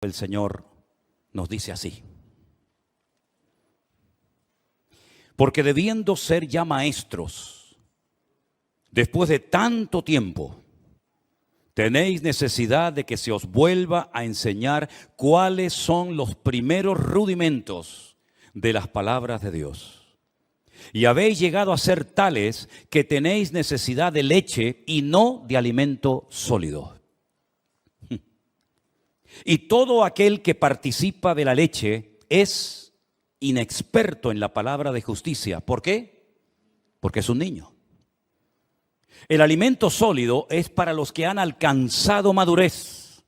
El Señor nos dice así: porque debiendo ser ya maestros, después de tanto tiempo, tenéis necesidad de que se os vuelva a enseñar cuáles son los primeros rudimentos de las palabras de Dios. Y habéis llegado a ser tales que tenéis necesidad de leche y no de alimento sólido. Y todo aquel que participa de la leche es inexperto en la palabra de justicia. ¿Por qué? Porque es un niño. El alimento sólido es para los que han alcanzado madurez,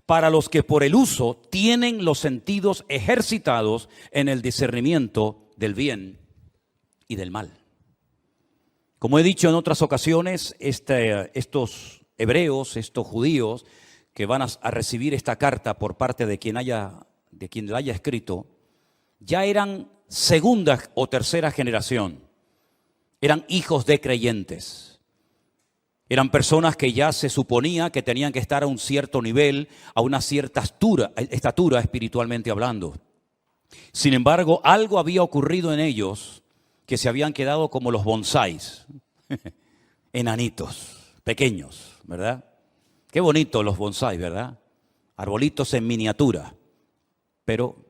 para los que por el uso tienen los sentidos ejercitados en el discernimiento del bien y del mal. Como he dicho en otras ocasiones, estos hebreos, estos judíos que van a recibir esta carta por parte de quien la haya escrito, ya eran segunda o tercera generación, eran hijos de creyentes, eran personas que ya se suponía que tenían que estar a un cierto nivel, a una cierta estatura espiritualmente hablando. Sin embargo, algo había ocurrido en ellos que se habían quedado como los bonsáis, enanitos, pequeños, ¿verdad? Qué bonitos los bonsáis, ¿verdad? Arbolitos en miniatura, pero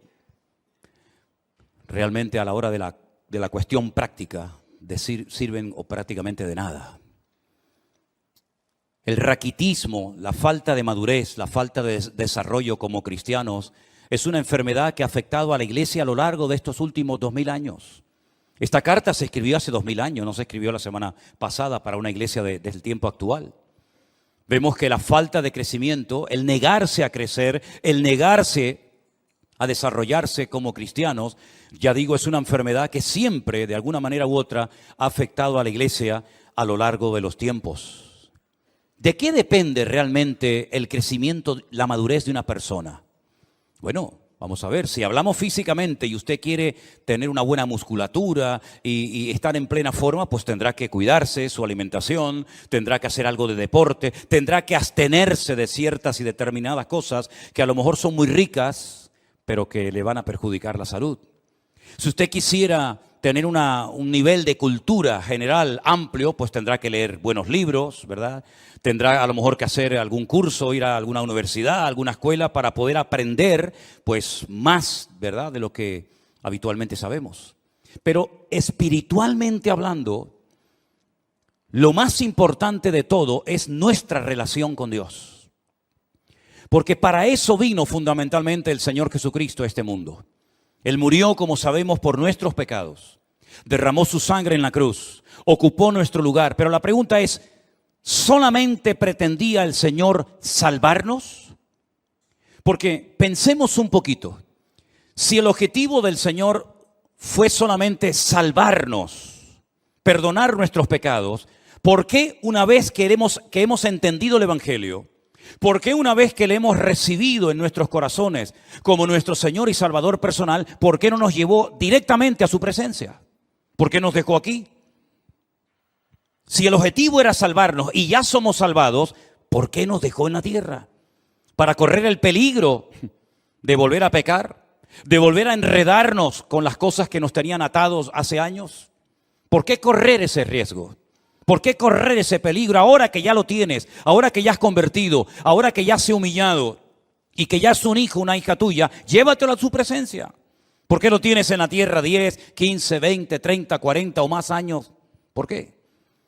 realmente a la hora de la cuestión práctica sirven o prácticamente de nada. El raquitismo, la falta de madurez, la falta de desarrollo como cristianos es una enfermedad que ha afectado a la iglesia a lo largo de estos últimos 2000 años. Esta carta se escribió hace 2000 años, no se escribió la semana pasada para una iglesia del tiempo actual. Vemos que la falta de crecimiento, el negarse a crecer, el negarse a desarrollarse como cristianos, ya digo, es una enfermedad que siempre, de alguna manera u otra, ha afectado a la iglesia a lo largo de los tiempos. ¿De qué depende realmente el crecimiento, la madurez de una persona? Bueno, vamos a ver, si hablamos físicamente y usted quiere tener una buena musculatura y estar en plena forma, pues tendrá que cuidarse su alimentación, tendrá que hacer algo de deporte, tendrá que abstenerse de ciertas y determinadas cosas que a lo mejor son muy ricas, pero que le van a perjudicar la salud. Si usted quisiera tener un nivel de cultura general amplio, pues tendrá que leer buenos libros, ¿verdad? Tendrá a lo mejor que hacer algún curso, ir a alguna universidad, a alguna escuela para poder aprender pues más, ¿verdad?, de lo que habitualmente sabemos. Pero espiritualmente hablando, lo más importante de todo es nuestra relación con Dios. Porque para eso vino fundamentalmente el Señor Jesucristo a este mundo. Él murió, como sabemos, por nuestros pecados. Derramó su sangre en la cruz, ocupó nuestro lugar. Pero la pregunta es, ¿solamente pretendía el Señor salvarnos? Porque pensemos un poquito. Si el objetivo del Señor fue solamente salvarnos, perdonar nuestros pecados, ¿por qué una vez que hemos entendido el Evangelio, por qué una vez que le hemos recibido en nuestros corazones como nuestro Señor y Salvador personal, por qué no nos llevó directamente a su presencia? ¿Por qué nos dejó aquí? Si el objetivo era salvarnos y ya somos salvados, ¿por qué nos dejó en la tierra? ¿Para correr el peligro de volver a pecar? ¿De volver a enredarnos con las cosas que nos tenían atados hace años? ¿Por qué correr ese riesgo? ¿Por qué correr ese peligro ahora que ya lo tienes, ahora que ya has convertido, ahora que ya has humillado y que ya es un hijo, una hija tuya? Llévatelo a su presencia. ¿Por qué lo tienes en la tierra 10, 15, 20, 30, 40 o más años? ¿Por qué?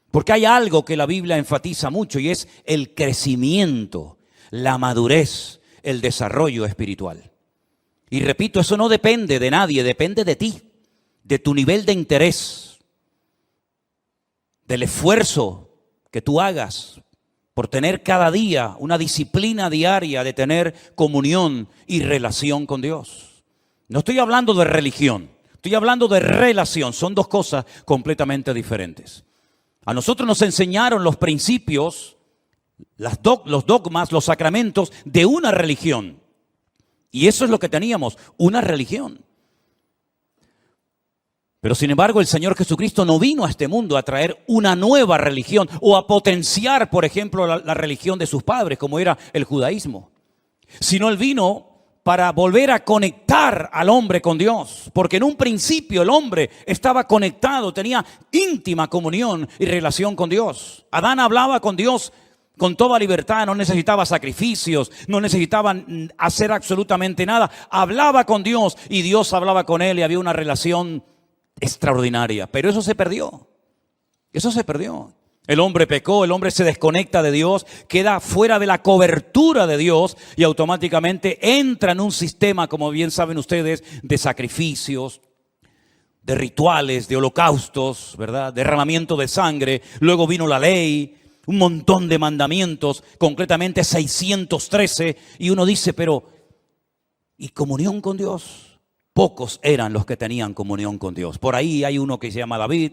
Porque hay algo que la Biblia enfatiza mucho y es el crecimiento, la madurez, el desarrollo espiritual. Y repito, eso no depende de nadie, depende de ti, de tu nivel de interés, del esfuerzo que tú hagas por tener cada día una disciplina diaria de tener comunión y relación con Dios. No estoy hablando de religión, estoy hablando de relación. Son dos cosas completamente diferentes. A nosotros nos enseñaron los principios, los dogmas, los sacramentos de una religión. Y eso es lo que teníamos, una religión. Pero sin embargo el Señor Jesucristo no vino a este mundo a traer una nueva religión o a potenciar, por ejemplo, la religión de sus padres, como era el judaísmo. Sino Él vino para volver a conectar al hombre con Dios. Porque en un principio el hombre estaba conectado, tenía íntima comunión y relación con Dios. Adán hablaba con Dios con toda libertad, no necesitaba sacrificios, no necesitaba hacer absolutamente nada. Hablaba con Dios y Dios hablaba con él y había una relación extraordinaria. Pero eso se perdió. Eso se perdió. El hombre pecó, el hombre se desconecta de Dios, queda fuera de la cobertura de Dios y automáticamente entra en un sistema, como bien saben ustedes, de sacrificios, de rituales, de holocaustos, ¿verdad? Derramamiento de sangre. Luego vino la ley, un montón de mandamientos, concretamente 613. Y uno dice, pero ¿y comunión con Dios? Pocos eran los que tenían comunión con Dios. Por ahí hay uno que se llama David,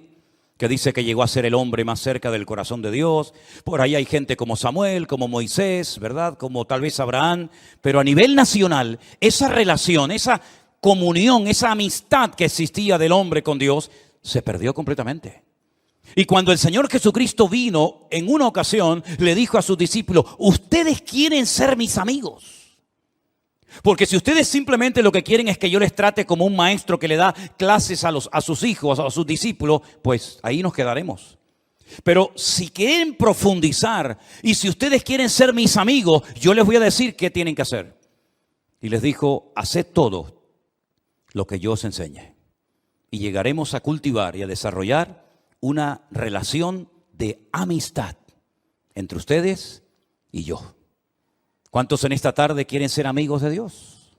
que dice que llegó a ser el hombre más cerca del corazón de Dios. Por ahí hay gente como Samuel, como Moisés, ¿verdad? Como tal vez Abraham. Pero a nivel nacional, esa relación, esa comunión, esa amistad que existía del hombre con Dios, se perdió completamente. Y cuando el Señor Jesucristo vino, en una ocasión, le dijo a sus discípulos, ustedes quieren ser mis amigos. Porque si ustedes simplemente lo que quieren es que yo les trate como un maestro que le da clases a sus hijos, a sus discípulos, pues ahí nos quedaremos. Pero si quieren profundizar y si ustedes quieren ser mis amigos, yo les voy a decir qué tienen que hacer. Y les dijo, haced todo lo que yo os enseñe. Y llegaremos a cultivar y a desarrollar una relación de amistad entre ustedes y yo. ¿Cuántos en esta tarde quieren ser amigos de Dios?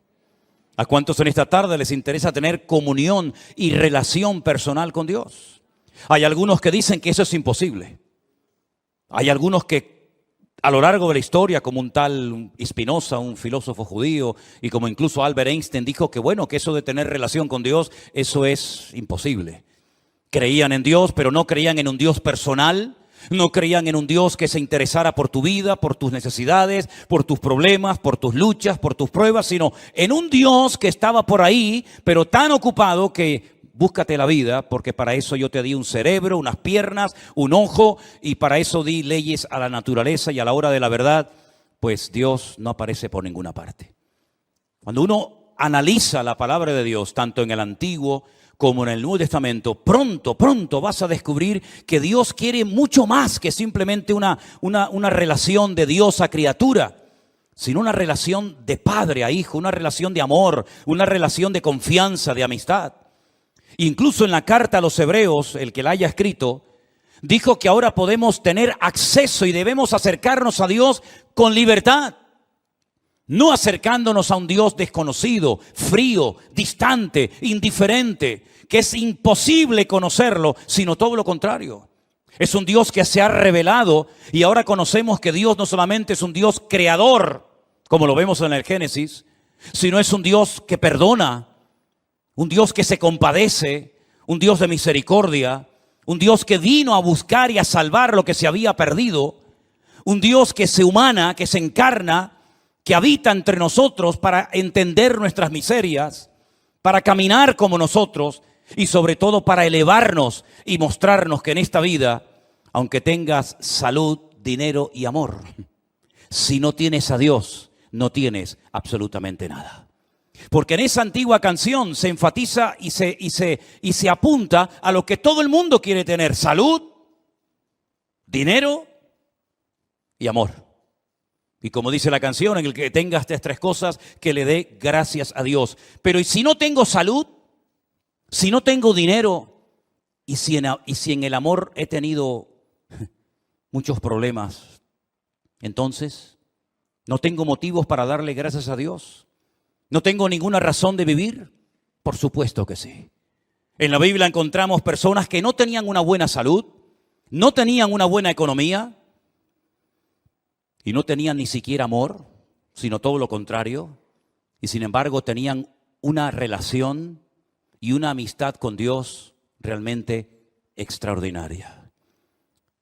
¿A cuántos en esta tarde les interesa tener comunión y relación personal con Dios? Hay algunos que dicen que eso es imposible. Hay algunos que a lo largo de la historia, como un tal Spinoza, un filósofo judío, y como incluso Albert Einstein dijo que bueno, que eso de tener relación con Dios, eso es imposible. Creían en Dios, pero no creían en un Dios personal. No creían en un Dios que se interesara por tu vida, por tus necesidades, por tus problemas, por tus luchas, por tus pruebas, sino en un Dios que estaba por ahí, pero tan ocupado que búscate la vida, porque para eso yo te di un cerebro, unas piernas, un ojo, y para eso di leyes a la naturaleza, y a la hora de la verdad, pues Dios no aparece por ninguna parte. Cuando uno analiza la palabra de Dios, tanto en el Antiguo como en el Nuevo Testamento, pronto vas a descubrir que Dios quiere mucho más que simplemente una relación de Dios a criatura, sino una relación de padre a hijo, una relación de amor, una relación de confianza, de amistad. Incluso en la carta a los Hebreos, el que la haya escrito, dijo que ahora podemos tener acceso y debemos acercarnos a Dios con libertad. No acercándonos a un Dios desconocido, frío, distante, indiferente, que es imposible conocerlo, sino todo lo contrario. Es un Dios que se ha revelado y ahora conocemos que Dios no solamente es un Dios creador, como lo vemos en el Génesis, sino es un Dios que perdona, un Dios que se compadece, un Dios de misericordia, un Dios que vino a buscar y a salvar lo que se había perdido, un Dios que se humana, que se encarna, que habita entre nosotros para entender nuestras miserias, para caminar como nosotros y sobre todo para elevarnos y mostrarnos que en esta vida, aunque tengas salud, dinero y amor, si no tienes a Dios, no tienes absolutamente nada. Porque en esa antigua canción se enfatiza y se apunta a lo que todo el mundo quiere tener: salud, dinero y amor. Y como dice la canción, en el que tenga estas tres cosas, que le dé gracias a Dios. Pero ¿y si no tengo salud? Si no tengo dinero, y si en el amor he tenido muchos problemas, entonces no tengo motivos para darle gracias a Dios. ¿No tengo ninguna razón de vivir? Por supuesto que sí. En la Biblia encontramos personas que no tenían una buena salud, no tenían una buena economía, y no tenían ni siquiera amor, sino todo lo contrario. Y sin embargo tenían una relación y una amistad con Dios realmente extraordinaria.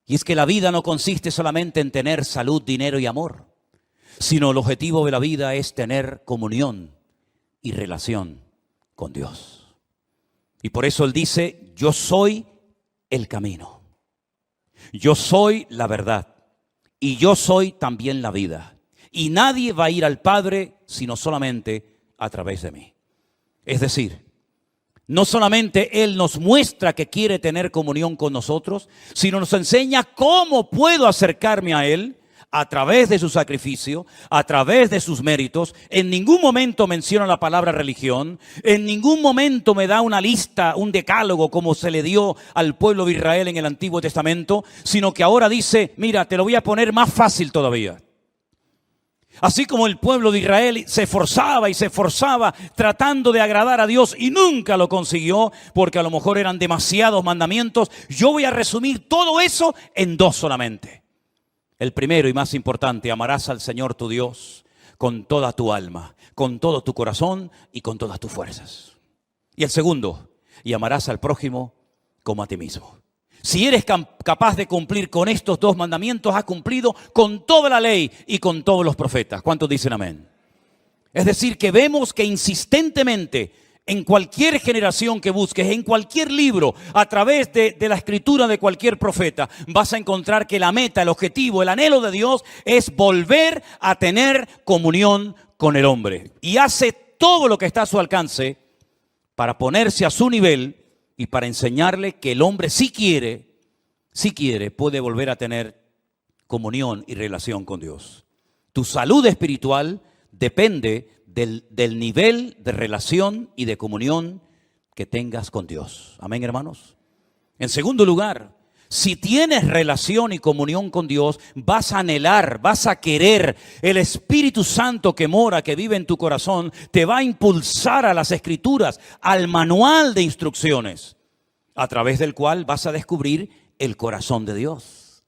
Y es que la vida no consiste solamente en tener salud, dinero y amor, sino el objetivo de la vida es tener comunión y relación con Dios. Y por eso Él dice, yo soy el camino, yo soy la verdad. Y yo soy también la vida. Y nadie va a ir al Padre sino solamente a través de mí. Es decir, no solamente Él nos muestra que quiere tener comunión con nosotros, sino nos enseña cómo puedo acercarme a Él a través de su sacrificio, a través de sus méritos. En ningún momento menciona la palabra religión, en ningún momento me da una lista, un decálogo como se le dio al pueblo de Israel en el Antiguo Testamento, sino que ahora dice, mira, te lo voy a poner más fácil todavía. Así como el pueblo de Israel se esforzaba y se esforzaba tratando de agradar a Dios y nunca lo consiguió porque a lo mejor eran demasiados mandamientos, yo voy a resumir todo eso en dos solamente. El primero y más importante, amarás al Señor tu Dios con toda tu alma, con todo tu corazón y con todas tus fuerzas. Y el segundo, y amarás al prójimo como a ti mismo. Si eres capaz de cumplir con estos dos mandamientos, has cumplido con toda la ley y con todos los profetas. ¿Cuántos dicen amén? Es decir, que vemos que insistentemente en cualquier generación que busques, en cualquier libro, a través de la escritura de cualquier profeta, vas a encontrar que la meta, el objetivo, el anhelo de Dios es volver a tener comunión con el hombre. Y hace todo lo que está a su alcance para ponerse a su nivel y para enseñarle que el hombre si quiere, puede volver a tener comunión y relación con Dios. Tu salud espiritual depende del nivel de relación y de comunión que tengas con Dios. Amén, hermanos. En segundo lugar, si tienes relación y comunión con Dios, vas a anhelar, vas a querer. El Espíritu Santo que mora, que vive en tu corazón, te va a impulsar a las Escrituras, al manual de instrucciones, a través del cual vas a descubrir el corazón de Dios.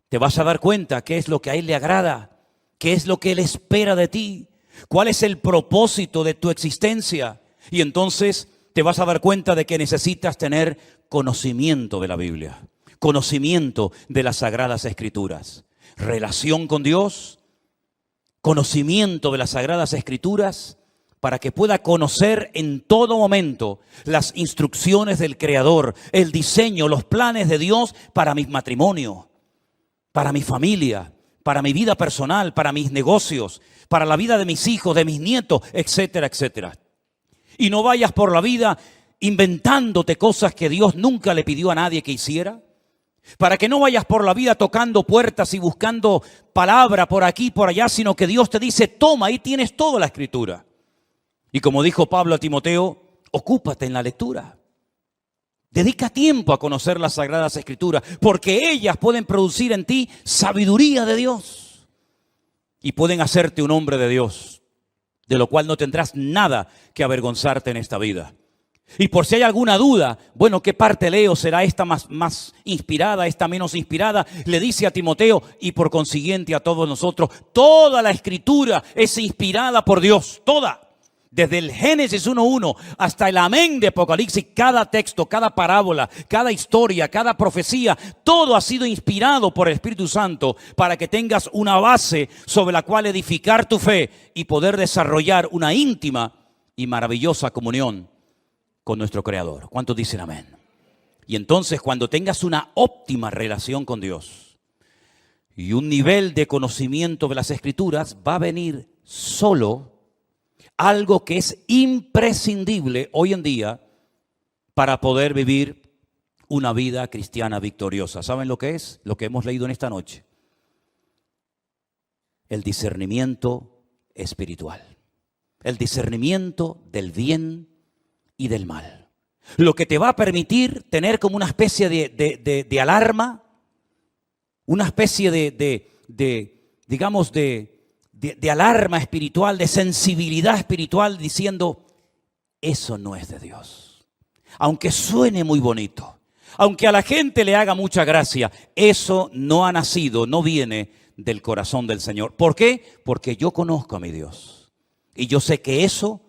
Te vas a dar cuenta qué es lo que a Él le agrada, qué es lo que Él espera de ti, cuál es el propósito de tu existencia. Y entonces te vas a dar cuenta de que necesitas tener conocimiento de la Biblia, conocimiento de las Sagradas Escrituras, relación con Dios, conocimiento de las Sagradas Escrituras, para que pueda conocer en todo momento las instrucciones del Creador, el diseño, los planes de Dios para mi matrimonio, para mi familia, para mi vida personal, para mis negocios, para la vida de mis hijos, de mis nietos, etcétera, etcétera. Y no vayas por la vida inventándote cosas que Dios nunca le pidió a nadie que hiciera. Para que no vayas por la vida tocando puertas y buscando palabra por aquí y por allá, sino que Dios te dice, toma, ahí tienes toda la Escritura. Y como dijo Pablo a Timoteo, ocúpate en la lectura. Dedica tiempo a conocer las Sagradas Escrituras, porque ellas pueden producir en ti sabiduría de Dios y pueden hacerte un hombre de Dios, de lo cual no tendrás nada que avergonzarte en esta vida. Y por si hay alguna duda, bueno, ¿qué parte leo? ¿Será esta más inspirada, esta menos inspirada? Le dice a Timoteo y por consiguiente a todos nosotros, toda la Escritura es inspirada por Dios, toda. Desde el Génesis 1:1 hasta el amén de Apocalipsis, cada texto, cada parábola, cada historia, cada profecía, todo ha sido inspirado por el Espíritu Santo para que tengas una base sobre la cual edificar tu fe y poder desarrollar una íntima y maravillosa comunión con nuestro Creador. ¿Cuántos dicen amén? Y entonces cuando tengas una óptima relación con Dios y un nivel de conocimiento de las Escrituras, va a venir solo algo que es imprescindible hoy en día para poder vivir una vida cristiana victoriosa. ¿Saben lo que es? Lo que hemos leído en esta noche. El discernimiento espiritual. El discernimiento del bien y del mal. Lo que te va a permitir tener como una especie de alarma, una especie de alarma espiritual, de sensibilidad espiritual, diciendo, eso no es de Dios. Aunque suene muy bonito, aunque a la gente le haga mucha gracia, eso no ha nacido, no viene del corazón del Señor. ¿Por qué? Porque yo conozco a mi Dios. Y yo sé que eso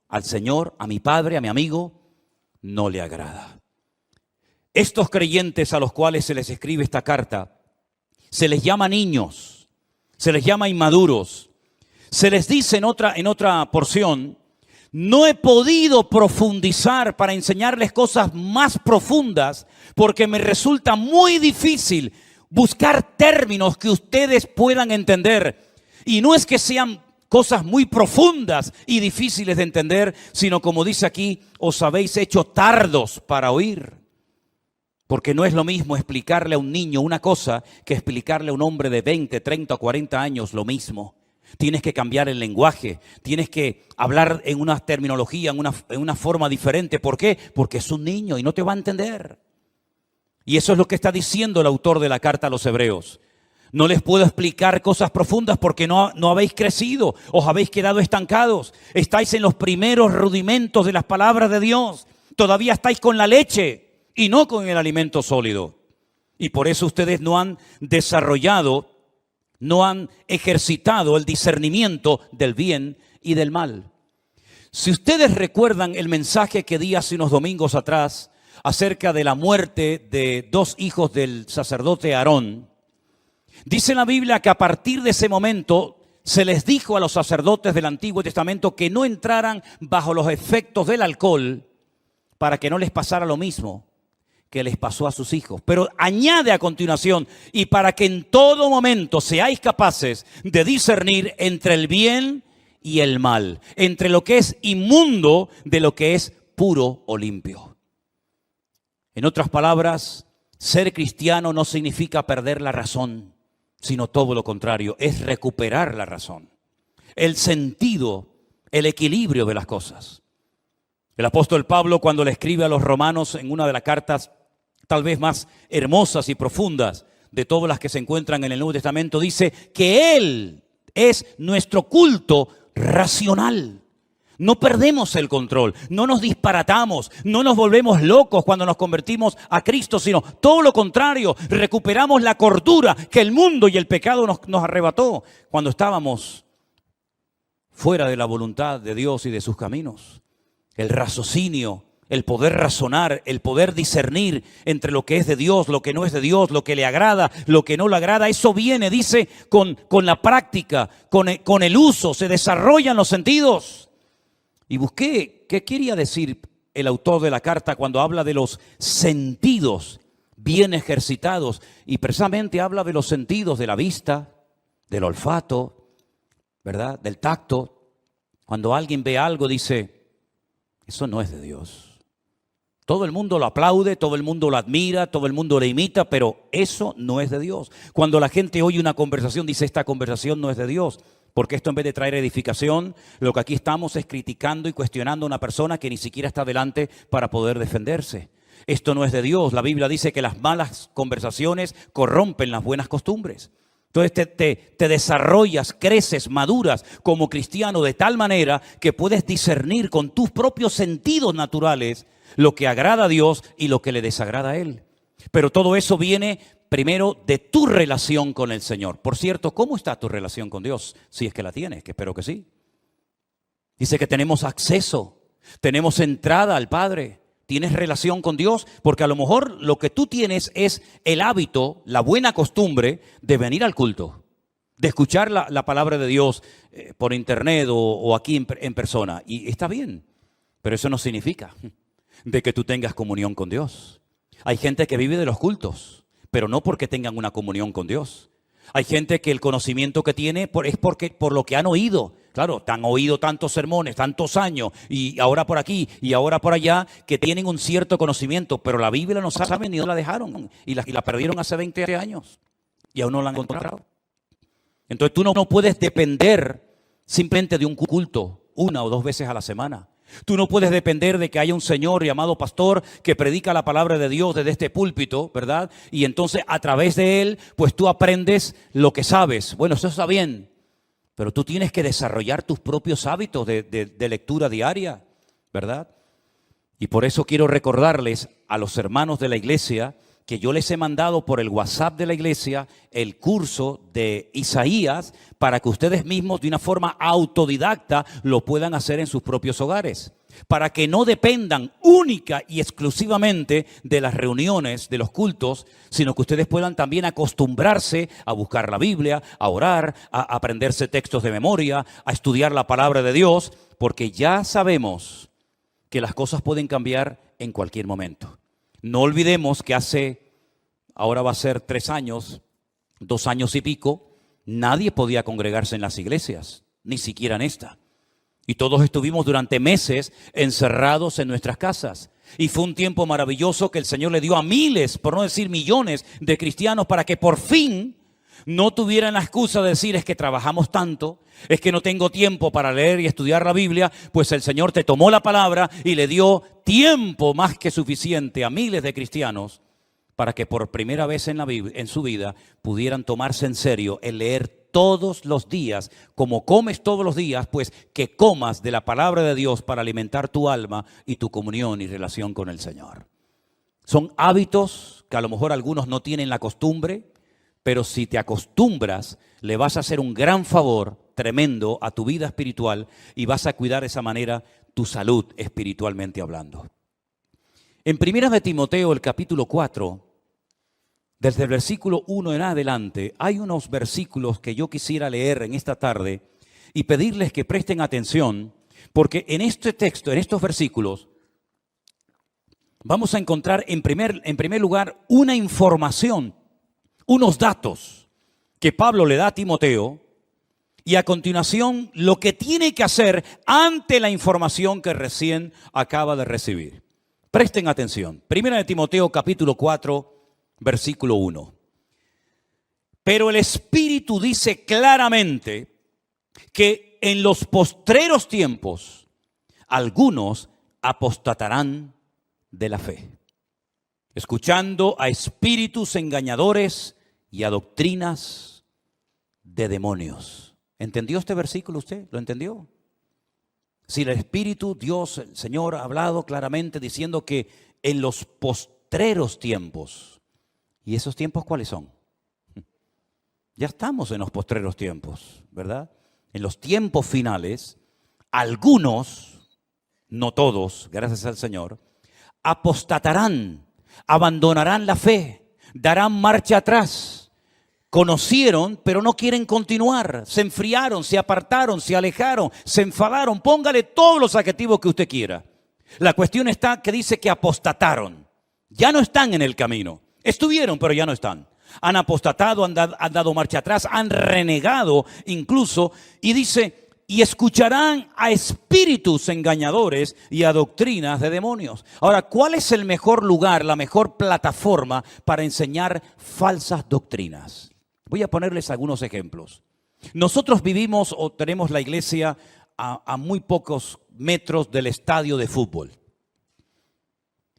al Señor, a mi Padre, a mi amigo, no le agrada. Estos creyentes a los cuales se les escribe esta carta, se les llama niños, se les llama inmaduros. Se les dice en otra porción, no he podido profundizar para enseñarles cosas más profundas porque me resulta muy difícil buscar términos que ustedes puedan entender. Y no es que sean cosas muy profundas y difíciles de entender, sino como dice aquí, os habéis hecho tardos para oír. Porque no es lo mismo explicarle a un niño una cosa que explicarle a un hombre de 20, 30 o 40 años lo mismo. Tienes que cambiar el lenguaje, tienes que hablar en una terminología, en una forma diferente. ¿Por qué? Porque es un niño y no te va a entender. Y eso es lo que está diciendo el autor de la carta a los Hebreos. No les puedo explicar cosas profundas porque no habéis crecido, os habéis quedado estancados. Estáis en los primeros rudimentos de las palabras de Dios. Todavía estáis con la leche y no con el alimento sólido. Y por eso ustedes no han desarrollado, no han ejercitado el discernimiento del bien y del mal. Si ustedes recuerdan el mensaje que di hace unos domingos atrás acerca de la muerte de 2 hijos del sacerdote Aarón, dice la Biblia que a partir de ese momento se les dijo a los sacerdotes del Antiguo Testamento que no entraran bajo los efectos del alcohol para que no les pasara lo mismo que les pasó a sus hijos. Pero añade a continuación, y para que en todo momento seáis capaces de discernir entre el bien y el mal, entre lo que es inmundo de lo que es puro o limpio. En otras palabras, ser cristiano no significa perder la razón, sino todo lo contrario, es recuperar la razón, el sentido, el equilibrio de las cosas. El apóstol Pablo, cuando le escribe a los romanos en una de las cartas tal vez más hermosas y profundas de todas las que se encuentran en el Nuevo Testamento, dice que Él es nuestro culto racional. No perdemos el control, no nos disparatamos, no nos volvemos locos cuando nos convertimos a Cristo, sino todo lo contrario, recuperamos la cordura que el mundo y el pecado nos arrebató cuando estábamos fuera de la voluntad de Dios y de sus caminos. El raciocinio, el poder razonar, el poder discernir entre lo que es de Dios, lo que no es de Dios, lo que le agrada, lo que no le agrada, eso viene, dice, con la práctica, con el uso, se desarrollan los sentidos. Y busqué qué quería decir el autor de la carta cuando habla de los sentidos bien ejercitados. Y precisamente habla de los sentidos de la vista, del olfato, ¿verdad? Del tacto. Cuando alguien ve algo dice, eso no es de Dios. Todo el mundo lo aplaude, todo el mundo lo admira, todo el mundo le imita, pero eso no es de Dios. Cuando la gente oye una conversación, dice, esta conversación no es de Dios. Porque esto, en vez de traer edificación, lo que aquí estamos es criticando y cuestionando a una persona que ni siquiera está delante para poder defenderse. Esto no es de Dios. La Biblia dice que las malas conversaciones corrompen las buenas costumbres. Entonces te desarrollas, creces, maduras como cristiano de tal manera que puedes discernir con tus propios sentidos naturales lo que agrada a Dios y lo que le desagrada a Él. Pero todo eso viene primero de tu relación con el Señor. Por cierto, ¿cómo está tu relación con Dios? Si es que la tienes, que espero que sí. Dice que tenemos acceso, tenemos entrada al Padre. ¿Tienes relación con Dios? Porque a lo mejor lo que tú tienes es el hábito, la buena costumbre de venir al culto, de escuchar la palabra de Dios por internet o aquí en persona. Y está bien, pero eso no significa de que tú tengas comunión con Dios. Hay gente que vive de los cultos, pero no porque tengan una comunión con Dios. Hay gente que el conocimiento que tiene es por lo que han oído. Claro, han oído tantos sermones, tantos años, y ahora por aquí y ahora por allá, que tienen un cierto conocimiento, pero la Biblia no saben ni dónde la dejaron, y la perdieron hace 20 años, y aún no la han encontrado. Entonces tú no puedes depender simplemente de un culto 1 o 2 veces a la semana. Tú no puedes depender de que haya un señor llamado pastor que predica la palabra de Dios desde este púlpito, ¿verdad? Y entonces a través de él, pues tú aprendes lo que sabes. Bueno, eso está bien, pero tú tienes que desarrollar tus propios hábitos de lectura diaria, ¿verdad? Y por eso quiero recordarles a los hermanos de la iglesia que yo les he mandado por el WhatsApp de la iglesia el curso de Isaías para que ustedes mismos de una forma autodidacta lo puedan hacer en sus propios hogares, para que no dependan única y exclusivamente de las reuniones, de los cultos, sino que ustedes puedan también acostumbrarse a buscar la Biblia, a orar, a aprenderse textos de memoria, a estudiar la palabra de Dios, porque ya sabemos que las cosas pueden cambiar en cualquier momento. No olvidemos que ahora va a ser 3 años, 2 años y pico, nadie podía congregarse en las iglesias. ni siquiera en esta. Y todos estuvimos durante meses encerrados en nuestras casas. Y fue un tiempo maravilloso que el Señor le dio a miles, por no decir millones, de cristianos para que por fin no tuvieran la excusa de decir: es que trabajamos tanto, es que no tengo tiempo para leer y estudiar la Biblia. Pues el Señor te tomó la palabra y le dio tiempo más que suficiente a miles de cristianos para que por primera vez en su vida pudieran tomarse en serio el leer todos los días, como comes todos los días, pues que comas de la palabra de Dios para alimentar tu alma y tu comunión y relación con el Señor. Son hábitos que a lo mejor algunos no tienen la costumbre, pero si te acostumbras, le vas a hacer un gran favor tremendo a tu vida espiritual y vas a cuidar de esa manera tu salud espiritualmente hablando. En 1 de Timoteo, el capítulo 4, desde el versículo 1 en adelante, hay unos versículos que yo quisiera leer en esta tarde y pedirles que presten atención, porque en este texto, en estos versículos, vamos a encontrar en primer lugar una información, unos datos que Pablo le da a Timoteo, y a continuación lo que tiene que hacer ante la información que recién acaba de recibir. Presten atención. 1 de Timoteo capítulo 4, versículo 1. Pero el Espíritu dice claramente que en los postreros tiempos algunos apostatarán de la fe, escuchando a espíritus engañadores y a doctrinas de demonios. ¿Entendió este versículo usted? ¿Lo entendió? Si el Espíritu, Dios, el Señor ha hablado claramente diciendo que en los postreros tiempos. ¿Y esos tiempos cuáles son? Ya estamos en los postreros tiempos, ¿verdad? En los tiempos finales, algunos, no todos, gracias al Señor, apostatarán, abandonarán la fe, darán marcha atrás. Conocieron, pero no quieren continuar. Se enfriaron, se apartaron, se alejaron, se enfadaron. Póngale todos los adjetivos que usted quiera. La cuestión está que dice que apostataron. Ya no están en el camino. Estuvieron, pero ya no están. Han apostatado, han dado marcha atrás, han renegado incluso. Y dice, y escucharán a espíritus engañadores y a doctrinas de demonios. Ahora, ¿cuál es el mejor lugar, la mejor plataforma para enseñar falsas doctrinas? Voy a ponerles algunos ejemplos. Nosotros vivimos o tenemos la iglesia a muy pocos metros del estadio de fútbol.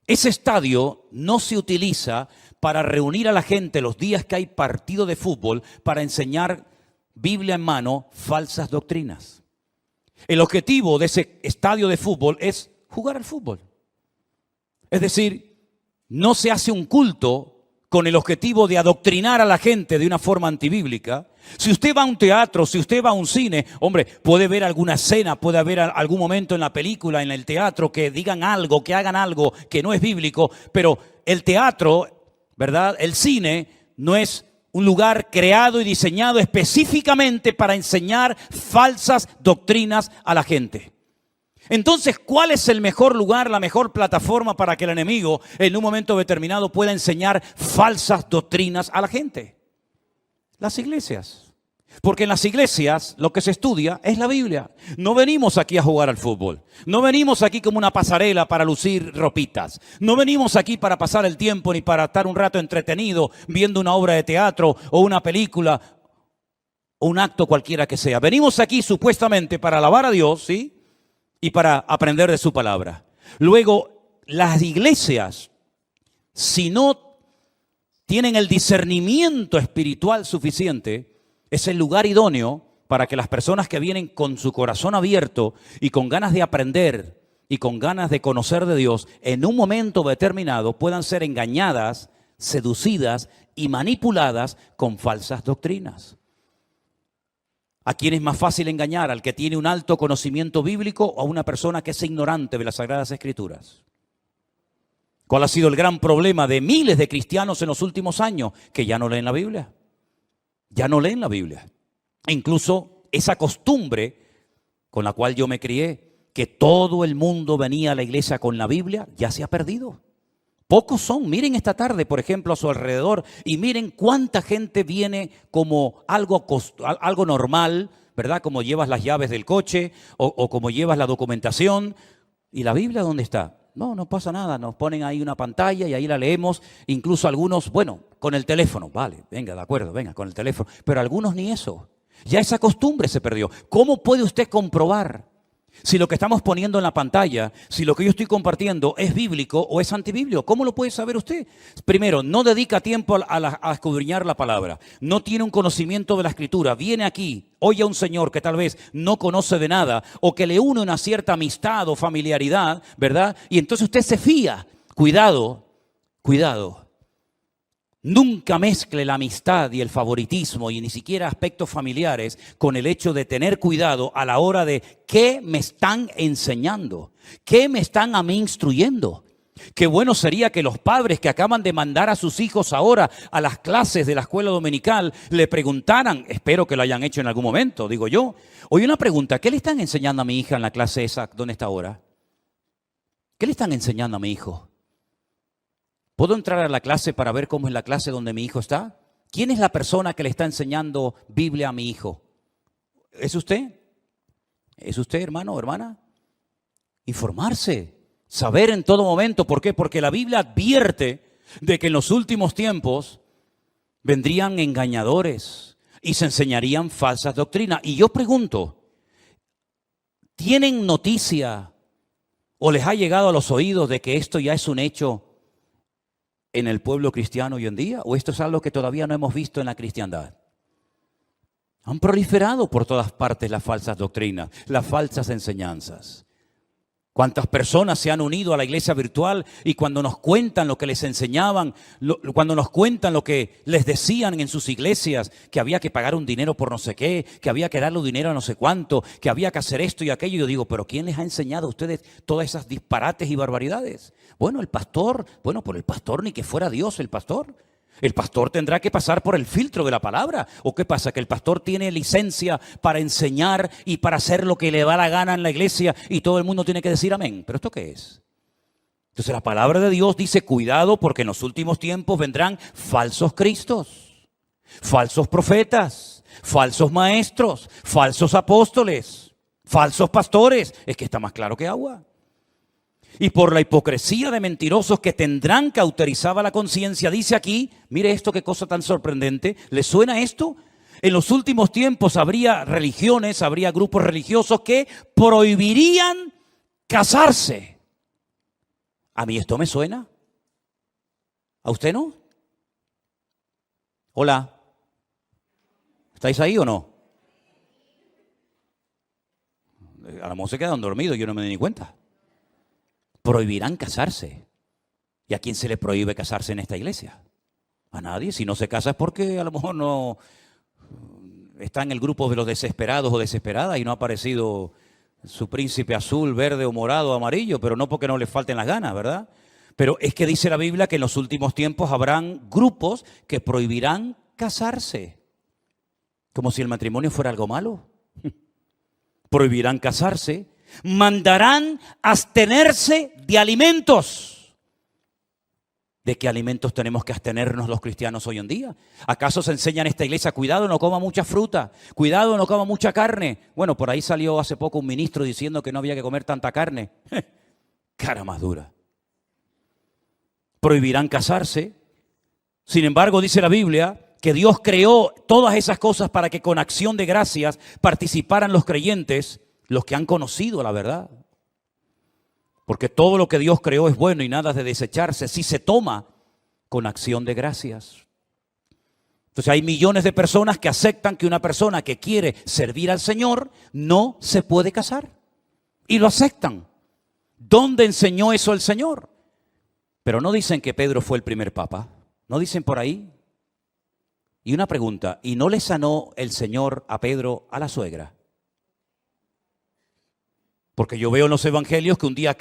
Ese estadio no se utiliza para reunir a la gente los días que hay partido de fútbol para enseñar Biblia en mano falsas doctrinas. El objetivo de ese estadio de fútbol es jugar al fútbol. Es decir, no se hace un culto con el objetivo de adoctrinar a la gente de una forma antibíblica. Si usted va a un teatro, si usted va a un cine, hombre, puede ver alguna escena, puede haber algún momento en la película, en el teatro, que digan algo, que hagan algo que no es bíblico, pero el teatro, ¿verdad? El cine no es un lugar creado y diseñado específicamente para enseñar falsas doctrinas a la gente. Entonces, ¿cuál es el mejor lugar, la mejor plataforma para que el enemigo en un momento determinado pueda enseñar falsas doctrinas a la gente? Las iglesias. Porque en las iglesias lo que se estudia es la Biblia. No venimos aquí a jugar al fútbol. No venimos aquí como una pasarela para lucir ropitas. No venimos aquí para pasar el tiempo ni para estar un rato entretenido viendo una obra de teatro o una película o un acto cualquiera que sea. Venimos aquí supuestamente para alabar a Dios, ¿sí? Y para aprender de su palabra. Luego, las iglesias, si no tienen el discernimiento espiritual suficiente, es el lugar idóneo para que las personas que vienen con su corazón abierto y con ganas de aprender y con ganas de conocer de Dios, en un momento determinado puedan ser engañadas, seducidas y manipuladas con falsas doctrinas. ¿A quién es más fácil engañar? ¿Al que tiene un alto conocimiento bíblico o a una persona que es ignorante de las Sagradas Escrituras? ¿Cuál ha sido el gran problema de miles de cristianos en los últimos años? Que ya no leen la Biblia. Ya no leen la Biblia. E incluso esa costumbre con la cual yo me crié, que todo el mundo venía a la iglesia con la Biblia, ya se ha perdido. Pocos son. Miren esta tarde, por ejemplo, a su alrededor y miren cuánta gente viene como algo normal, ¿verdad? Como llevas las llaves del coche o como llevas la documentación. ¿Y la Biblia dónde está? No, no pasa nada, nos ponen ahí una pantalla y ahí la leemos, incluso algunos, bueno, con el teléfono, vale, venga, de acuerdo, venga, con el teléfono, pero algunos ni eso. Ya esa costumbre se perdió. ¿Cómo puede usted comprobar si lo que estamos poniendo en la pantalla, si lo que yo estoy compartiendo es bíblico o es antibíblico? ¿Cómo lo puede saber usted? Primero, no dedica tiempo a escudriñar la palabra. No tiene un conocimiento de la Escritura. Viene aquí, oye a un señor que tal vez no conoce de nada o que le une una cierta amistad o familiaridad, ¿verdad? Y entonces usted se fía. Cuidado, cuidado. Nunca mezcle la amistad y el favoritismo y ni siquiera aspectos familiares con el hecho de tener cuidado a la hora de qué me están enseñando, qué me están a mí instruyendo. Qué bueno sería que los padres que acaban de mandar a sus hijos ahora a las clases de la escuela dominical le preguntaran, espero que lo hayan hecho en algún momento, digo yo. Oye, una pregunta, ¿qué le están enseñando a mi hija en la clase esa donde está ahora? ¿Qué le están enseñando a mi hijo? ¿Puedo entrar a la clase para ver cómo es la clase donde mi hijo está? ¿Quién es la persona que le está enseñando Biblia a mi hijo? ¿Es usted? ¿Es usted, hermano o hermana? Informarse, saber en todo momento. ¿Por qué? Porque la Biblia advierte de que en los últimos tiempos vendrían engañadores y se enseñarían falsas doctrinas. Y yo pregunto, ¿tienen noticia o les ha llegado a los oídos de que esto ya es un hecho en el pueblo cristiano hoy en día? ¿O esto es algo que todavía no hemos visto en la cristiandad? Han proliferado por todas partes las falsas doctrinas, las falsas enseñanzas. ¿Cuántas personas se han unido a la iglesia virtual y cuando nos cuentan lo que les enseñaban, cuando nos cuentan lo que les decían en sus iglesias, que había que pagar un dinero por no sé qué, que había que darle un dinero a no sé cuánto, que había que hacer esto y aquello? Yo digo, ¿pero quién les ha enseñado a ustedes todas esas disparates y barbaridades? Bueno, el pastor, por el pastor ni que fuera Dios el pastor. El pastor tendrá que pasar por el filtro de la palabra. ¿O qué pasa? ¿Que el pastor tiene licencia para enseñar y para hacer lo que le da la gana en la iglesia y todo el mundo tiene que decir amén? ¿Pero esto qué es? Entonces la palabra de Dios dice, cuidado porque en los últimos tiempos vendrán falsos cristos, falsos profetas, falsos maestros, falsos apóstoles, falsos pastores. Es que está más claro que agua. Y por la hipocresía de mentirosos que tendrán cauterizada la conciencia, dice aquí, mire esto, qué cosa tan sorprendente. ¿Le suena esto? En los últimos tiempos habría religiones, habría grupos religiosos que prohibirían casarse. ¿A mí esto me suena? ¿A usted no? Hola. ¿Estáis ahí o no? A lo mejor se quedan dormidos, yo no me di ni cuenta. Prohibirán casarse. ¿Y a quién se le prohíbe casarse en esta iglesia? A nadie. Si no se casa es porque a lo mejor no está en el grupo de los desesperados o desesperadas y no ha aparecido su príncipe azul, verde o morado o amarillo, pero no porque no le falten las ganas, ¿verdad? Pero es que dice la Biblia que en los últimos tiempos habrán grupos que prohibirán casarse. Como si el matrimonio fuera algo malo. Prohibirán casarse. Mandarán abstenerse de alimentos. ¿De qué alimentos tenemos que abstenernos los cristianos hoy en día? ¿Acaso se enseña en esta iglesia, cuidado, no coma mucha fruta, cuidado, no coma mucha carne? Bueno, por ahí salió hace poco un ministro diciendo que no había que comer tanta carne. Cara más dura. Prohibirán casarse. Sin embargo, dice la Biblia que Dios creó todas esas cosas para que con acción de gracias participaran los creyentes, los que han conocido la verdad. Porque todo lo que Dios creó es bueno y nada de desecharse si se toma con acción de gracias. Entonces hay millones de personas que aceptan que una persona que quiere servir al Señor no se puede casar. Y lo aceptan. ¿Dónde enseñó eso el Señor? Pero no dicen que Pedro fue el primer papa. ¿No dicen por ahí? Y una pregunta, ¿y no le sanó el Señor a Pedro a la suegra? Porque yo veo en los evangelios que un día